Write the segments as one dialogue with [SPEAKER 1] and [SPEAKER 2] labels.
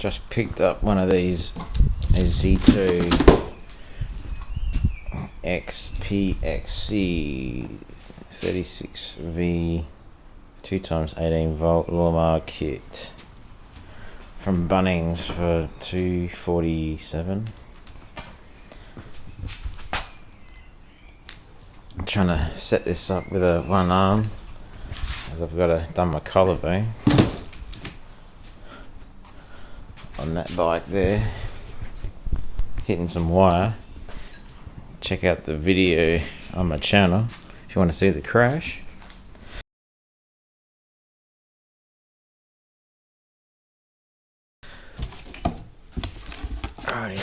[SPEAKER 1] Just picked up one of these Ozito PXC 36V 2x18V lawnmower kit from Bunnings for $247. I'm trying to set this up with a one arm as I've done my collarbone on that bike there, hitting some wire. Check out the video on my channel if you want to see the crash. Alrighty,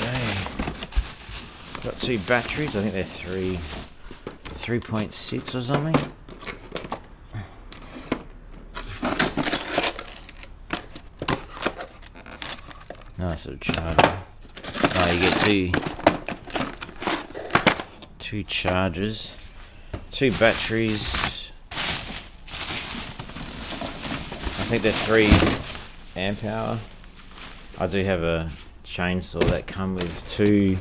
[SPEAKER 1] got two batteries. I think they're 3.6 or something. Nice little charger. Oh, you get two chargers, two batteries. I think they're 3 amp hour. I do have a chainsaw that come with two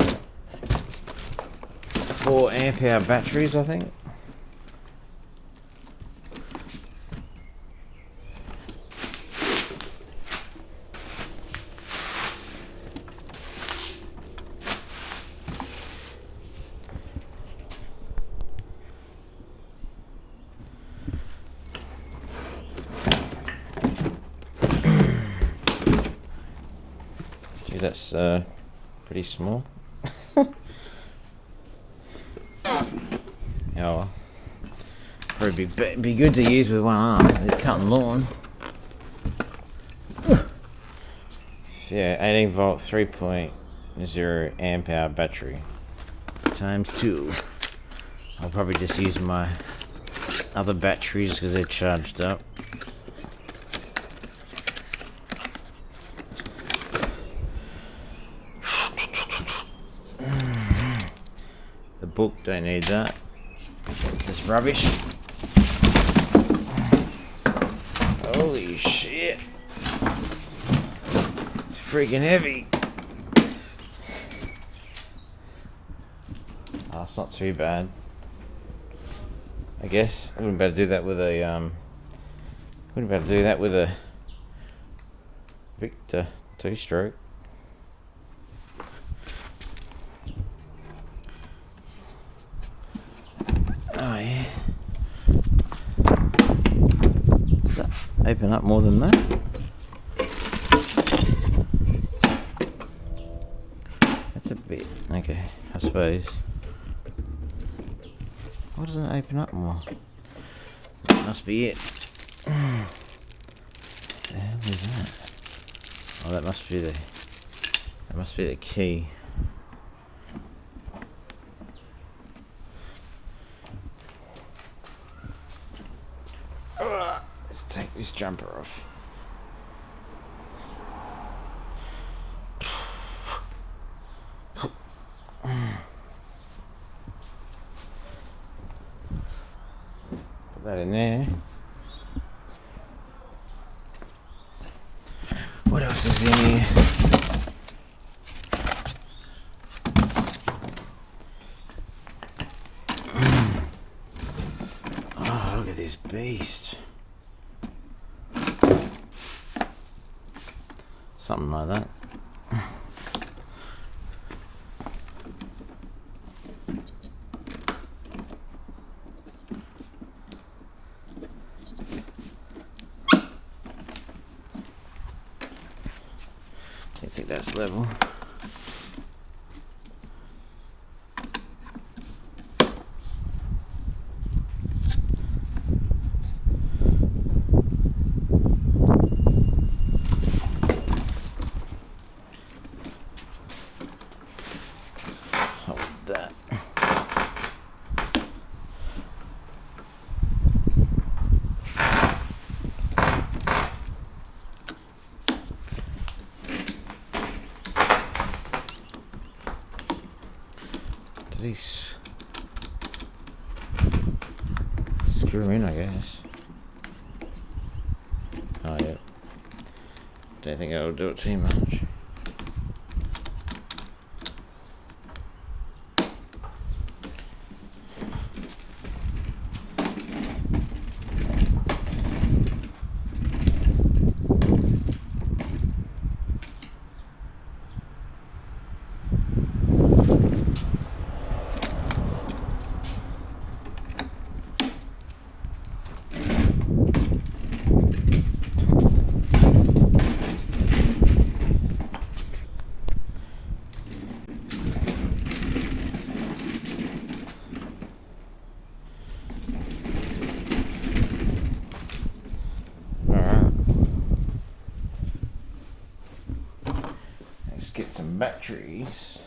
[SPEAKER 1] 4 amp hour batteries, I think. That's pretty small. Oh, probably be good to use with one arm. It's cutting lawn. Yeah, 18 volt, 3.0 amp hour battery times 2. I'll probably just use my other batteries because they're charged up. The book, don't need that. Just rubbish. Holy shit. It's freaking heavy. Oh, it's not too bad. I guess I wouldn't be able to do that with a Victa 2-stroke. Oh yeah. Does that open up more than that? That's a bit, okay, I suppose. Why doesn't it open up more? That must be it. What the hell is that? Oh, that must be the key. Let's take this jumper off. Put that in there. What else is in here? Oh, look at this beast. Something like that. I think that's level. That. Do these screw in, I guess? Oh yeah. Don't think it'll do it too much. Let's get some batteries.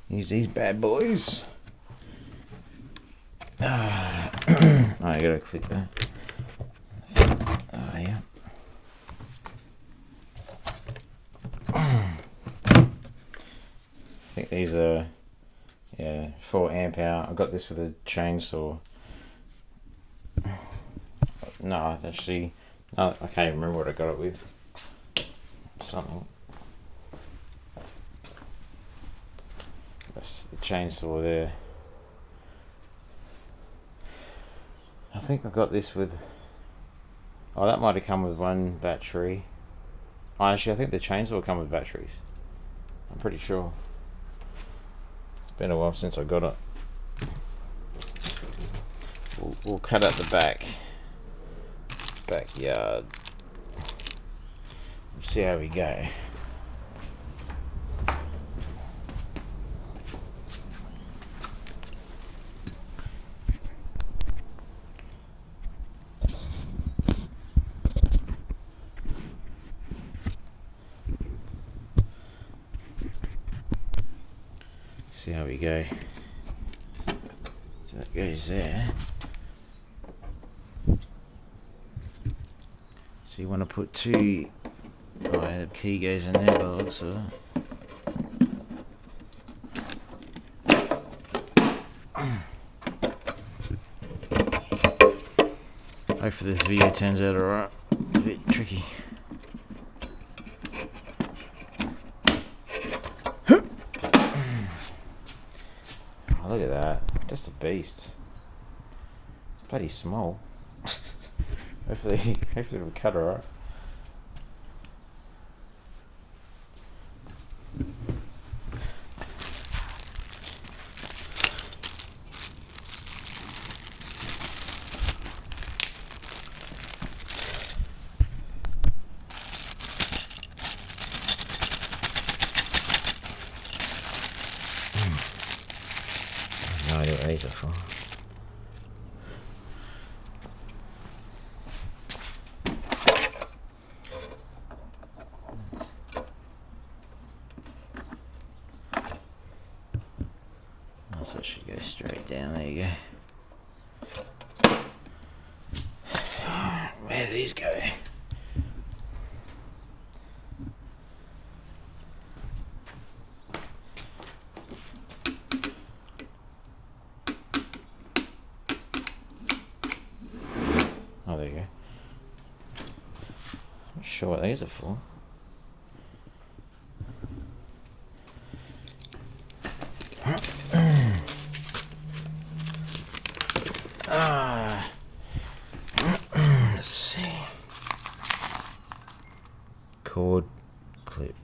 [SPEAKER 1] Use these bad boys. Oh, I gotta click that. Oh, yeah. I think these are, yeah, 4 amp hour. I got this with a chainsaw. No, actually, no, I can't even remember what I got it with. Something. That's the chainsaw there. I think I got this with. Oh, that might have come with 1 battery. Oh, actually, I think the chainsaw will come with batteries. I'm pretty sure. It's been a while since I got it. We'll cut out the backyard. See how we go. See how we go. So that goes there. So you want to put 2. Oh, the key goes in there, but it looks like. Hopefully this video turns out alright. It's a bit tricky. Oh, look at that. Just a beast. It's bloody small. Hopefully it'll cut alright. No idea what these are for. So it should go straight down. There you go. Where do these go? Oh, there you go. Not sure what these are for. Let's see. Cord clip.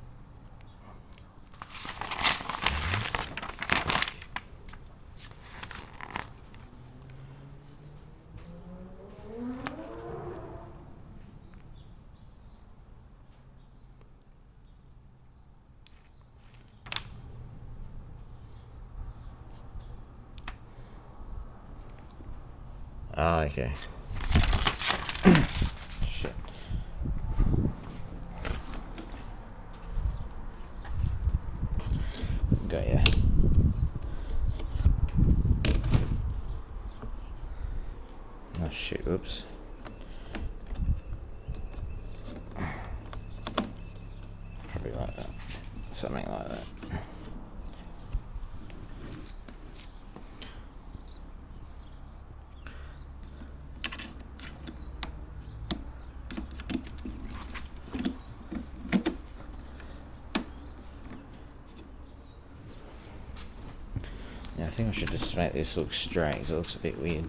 [SPEAKER 1] Ah, okay. Shit. Got ya. Oh shit, oops. Probably like that. Something like that. Yeah, I think I should just make this look straight because it looks a bit weird.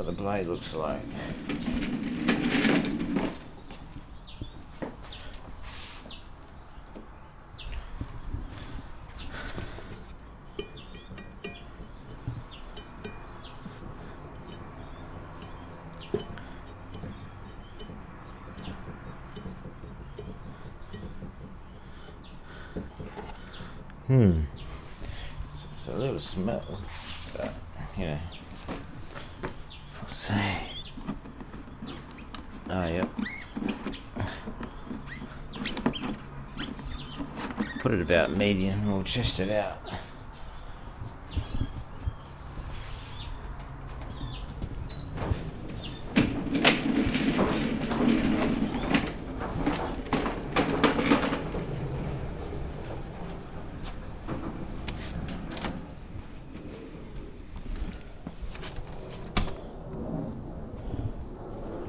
[SPEAKER 1] what the blade looks like. It's a little smell, but you know, we'll see. Oh, yep. Put it about medium, we'll test it out.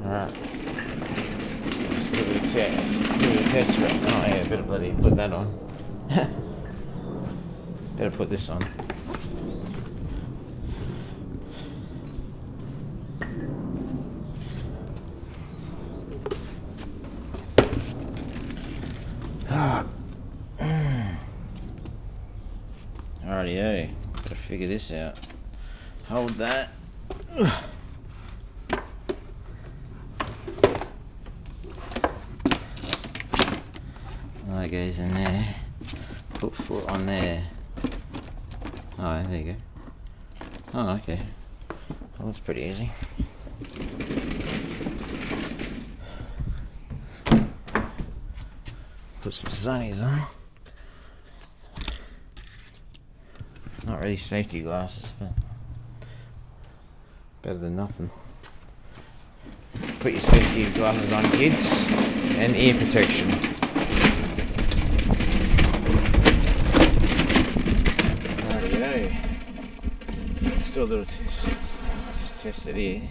[SPEAKER 1] Alright. Let's give it a test. Give it a test run. Oh yeah, better bloody put that on. Better put this on. Alrighty-o. Gotta figure this out. Hold that. That goes in there. Put foot on there. Oh, there you go. Oh, okay. Well, that's pretty easy. Put some sunnies on. Not really safety glasses, but better than nothing. Put your safety glasses on, kids, and ear protection. Let's do a little test. Just test it here.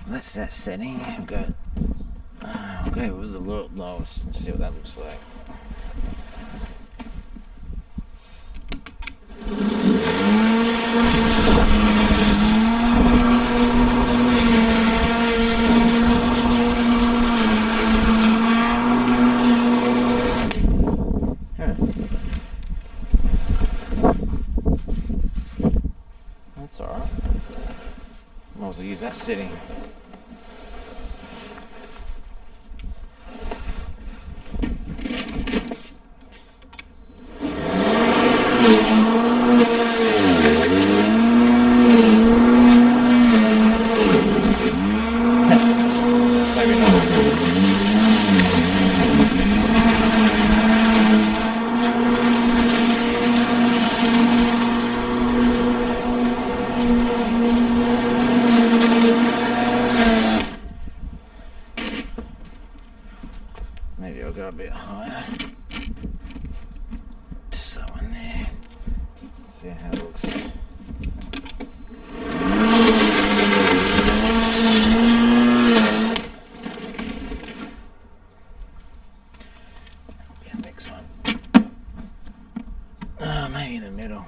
[SPEAKER 1] That's that setting. I've got. Okay, it was a little lowest. Let's see what that looks like. That's alright. Might as well use that setting. Maybe I'll go a bit higher. Just that one there. See how it looks. That'll be our next one. Maybe in the middle.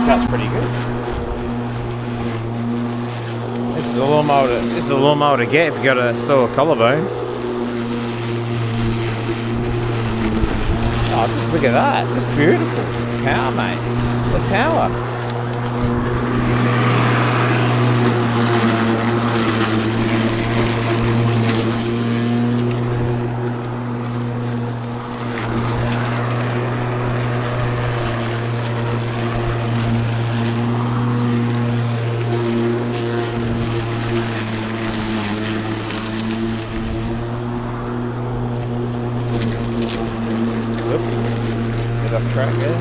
[SPEAKER 1] That's pretty good. This is a lawnmower to get if you got a sore collarbone. Oh, just look at that. It's beautiful. Power, mate. The power. Off track there.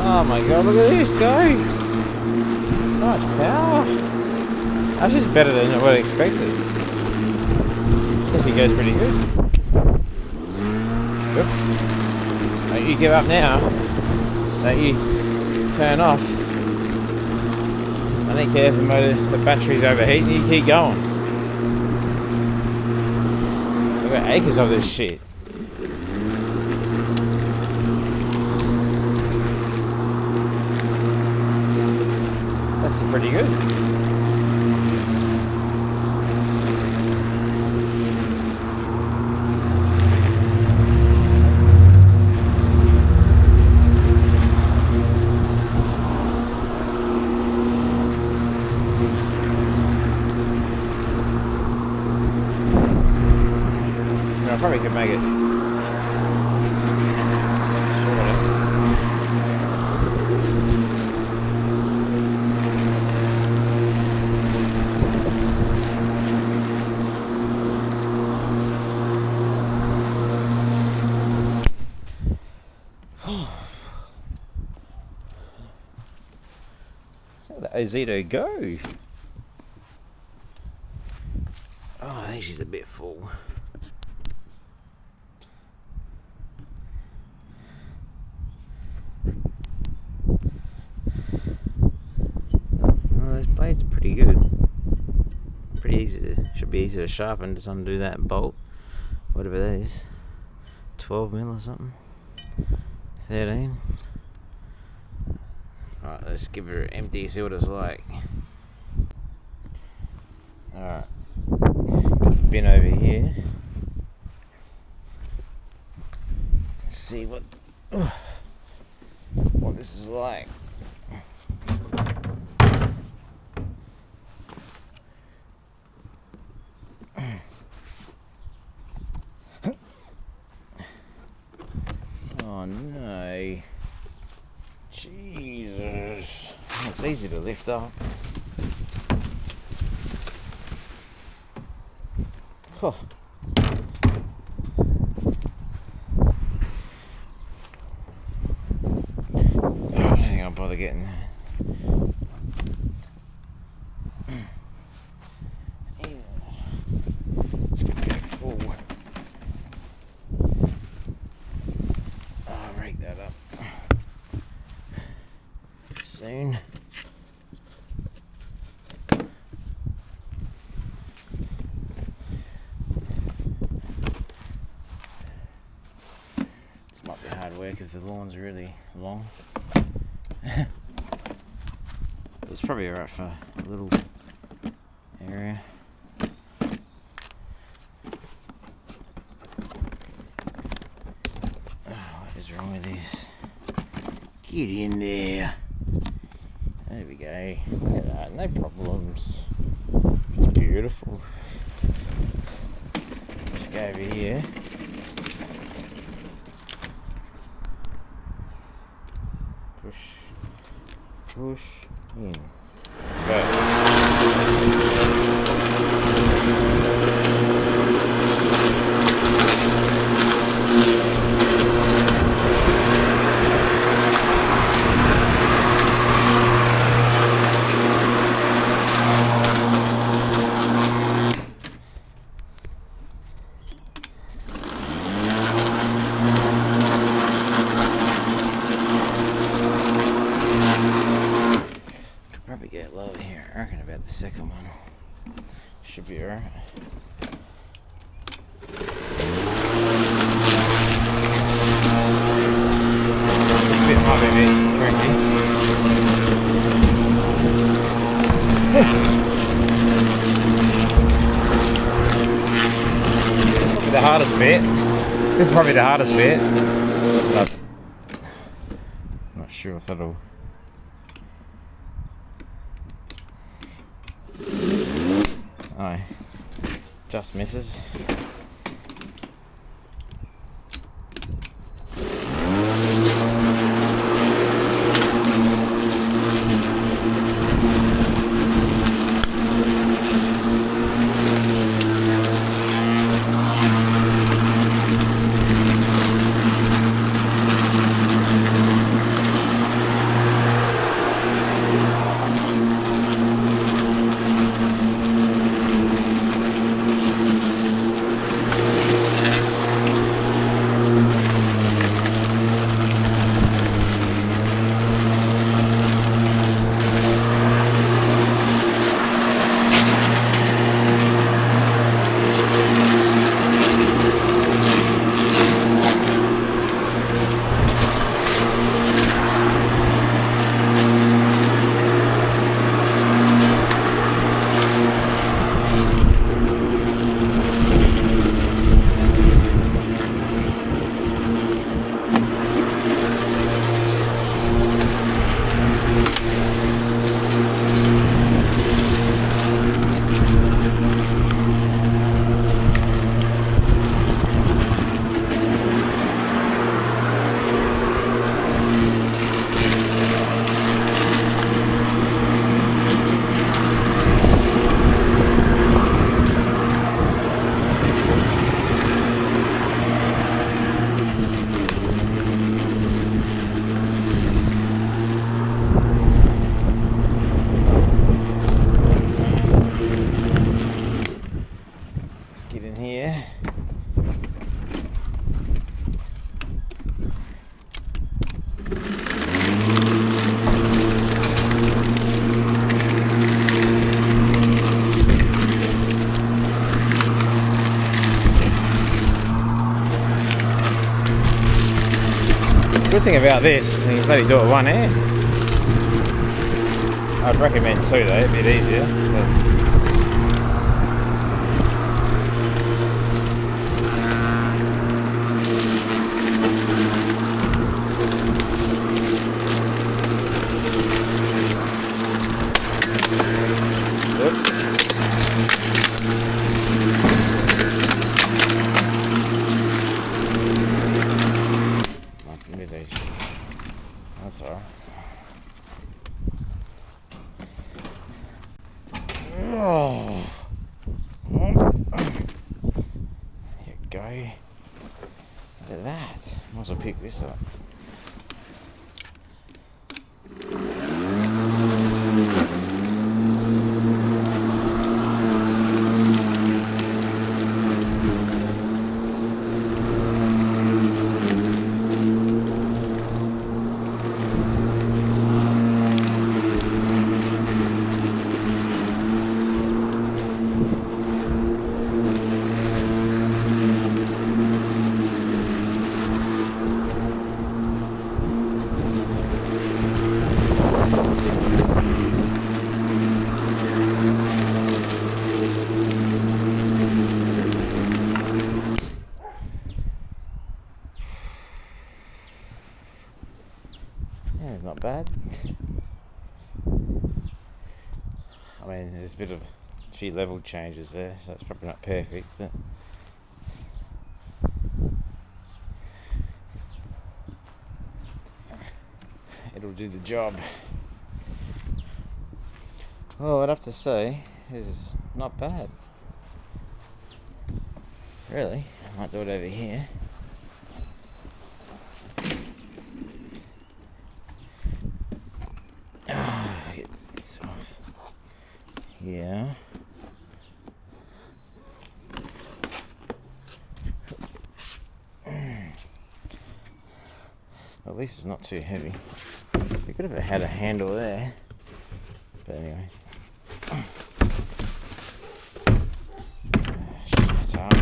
[SPEAKER 1] Oh my god, look at this guy! So much power! That's just better than what I expected. I think he goes pretty good. Yep. Don't you give up now. Don't you turn off. I don't care if the battery's overheating, you keep going. I've got acres of this shit. Pretty good. I probably could make it. Let Ozito go. Oh, I think she's a bit full. Well, those blades are pretty good. Pretty easy to, should be easy to sharpen. Just undo that bolt, whatever that is. 12 mil or something. 13. Alright, let's give her an empty, see what it's like. Alright, got the bin over here. Let's see what this is like. Oh no. Jesus. It's easy to lift up. Oh. I don't think I'll bother getting that. I'll break that up soon. This might be hard work if the lawn's really long. It's probably alright for a little area. What is wrong with this? Get in there. There we go. Look at that. No problems. It's beautiful. Let's go over here. Push in. Go. get lower here. I reckon about the second one. Should be alright. This bit might be a bit tricky. The hardest bit. This is probably the hardest bit. But I'm not sure if that'll. Oh, just misses. Good thing about this, you can only do it one hand. I'd recommend two though, a bit easier. That's alright. Oh. There you go. Look at that. Might as well pick this up. Yeah, not bad. I mean, there's a bit of a few level changes there, so it's probably not perfect, but it'll do the job. Well, I'd have to say, this is not bad. Really, I might do it over here. Get this off. Yeah. At least it's not too heavy. You could have had a handle there, But anyway. Shut up.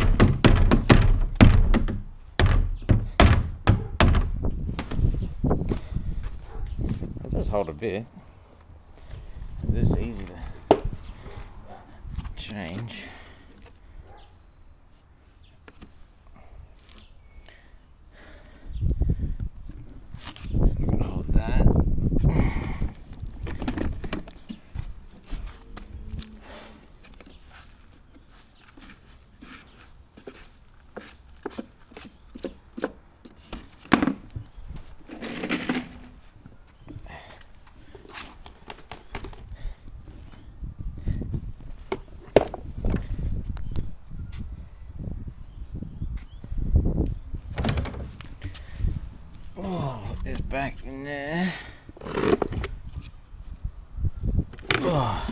[SPEAKER 1] It does hold a bit. It is easy to change. So I'm gonna hold that. Oh, put this back in there. Oh.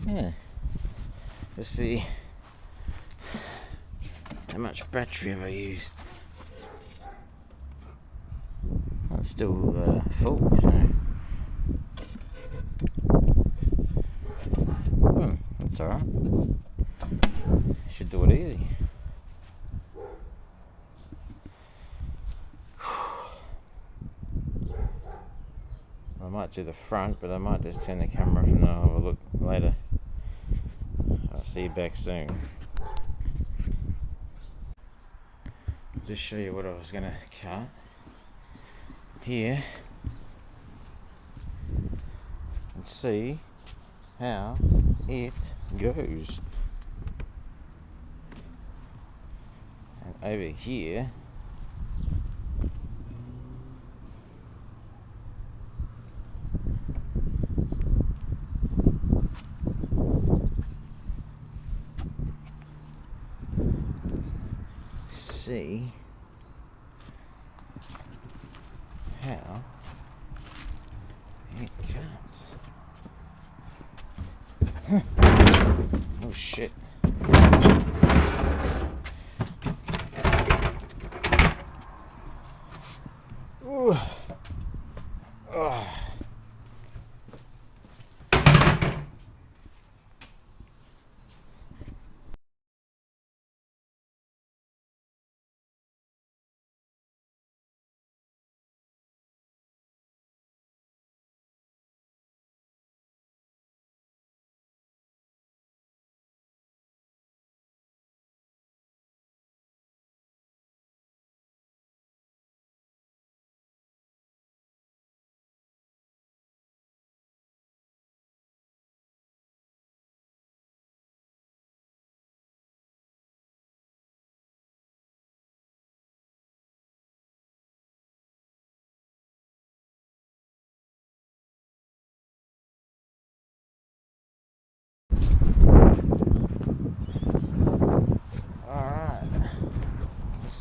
[SPEAKER 1] Yeah. Let's see how much battery have I used. Oh, it's still full, so. That's alright. Should do it easy. I might do the front, but I might just turn the camera off and I'll have a look later. I'll see you back soon. Just show you what I was going to cut here and see how it goes. And over here see how it cuts. Oh shit. Ooh. Oh.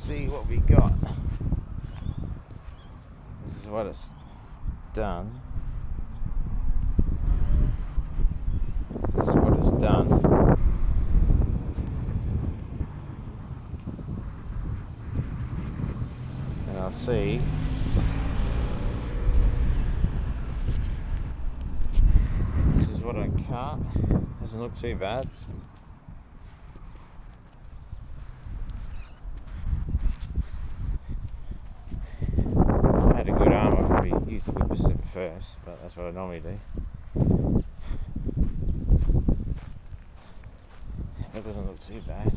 [SPEAKER 1] See what we got. This is what it's done. This is what it's done. And I'll see this is what I cut. Doesn't look too bad. Use the whipper strip first, but that's what I normally do. That doesn't look too bad.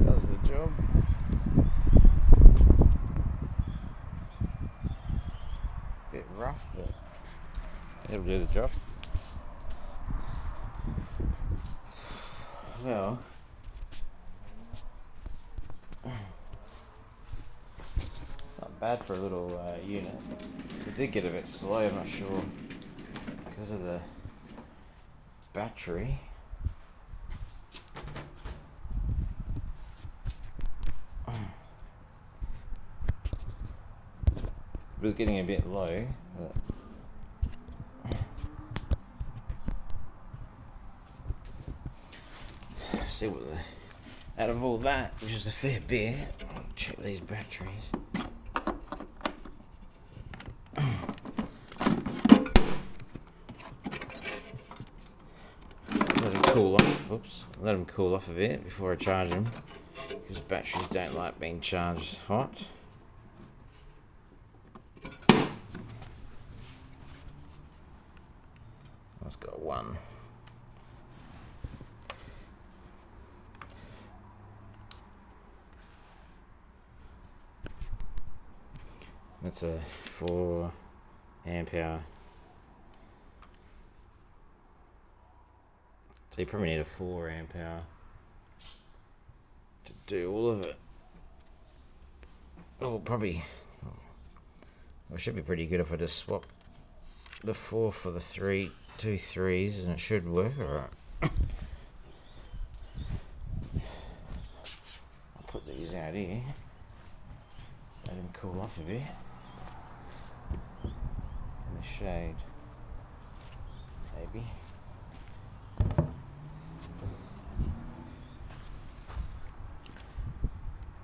[SPEAKER 1] Does the job. Bit rough, but it'll do the job. Well, not bad for a little unit. It did get a bit slow, I'm not sure, because of the battery. It was getting a bit low, but see what out of all that, which is a fair bit, I'll check these batteries. Let them cool off. Oops. Let them cool off a bit before I charge them, because batteries don't like being charged hot. I've got one. That's a 4 amp hour. So you probably need a 4 amp hour to do all of it. Oh, probably. Well, it should be pretty good if I just swap the 4 for the 3, 2 3s, and it should work alright. I'll put these out here. Let them cool off a bit. In the shade. Maybe.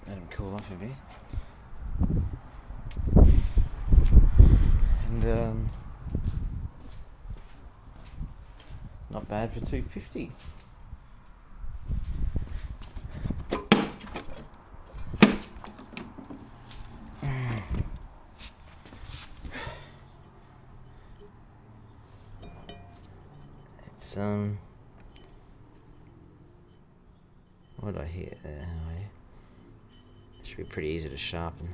[SPEAKER 1] Let them cool off a bit. And not bad for 250. It's what did I hit there? It should be pretty easy to sharpen.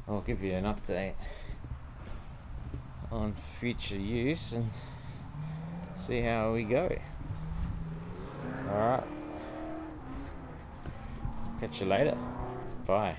[SPEAKER 1] I'll give you an update on future use and see how we go. Alright. Catch you later. Bye.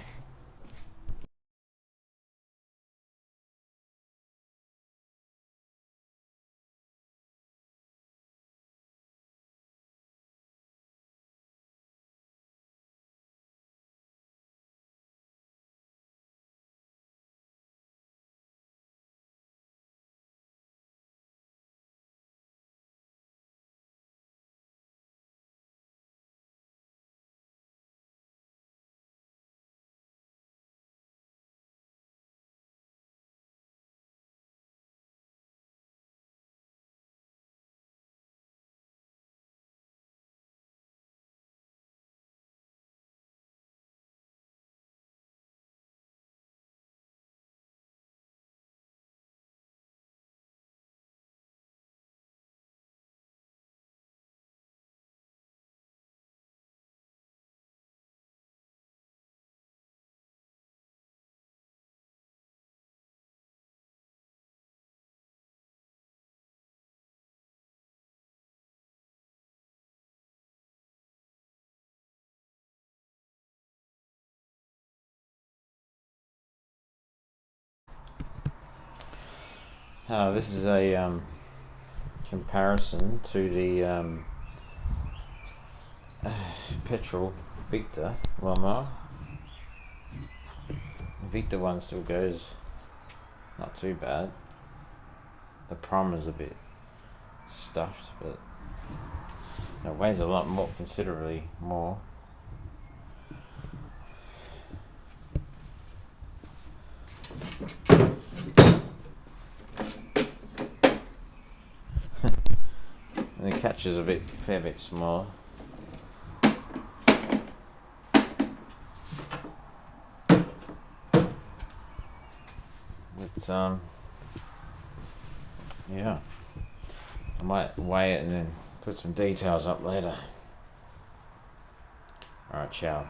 [SPEAKER 1] This is a comparison to the petrol Victa lawnmower. The Victa one still goes not too bad. The primer's a bit stuffed, but it weighs a lot more, considerably more. And the catch is a fair bit smaller. But yeah, I might weigh it and then put some details up later. Alright, ciao.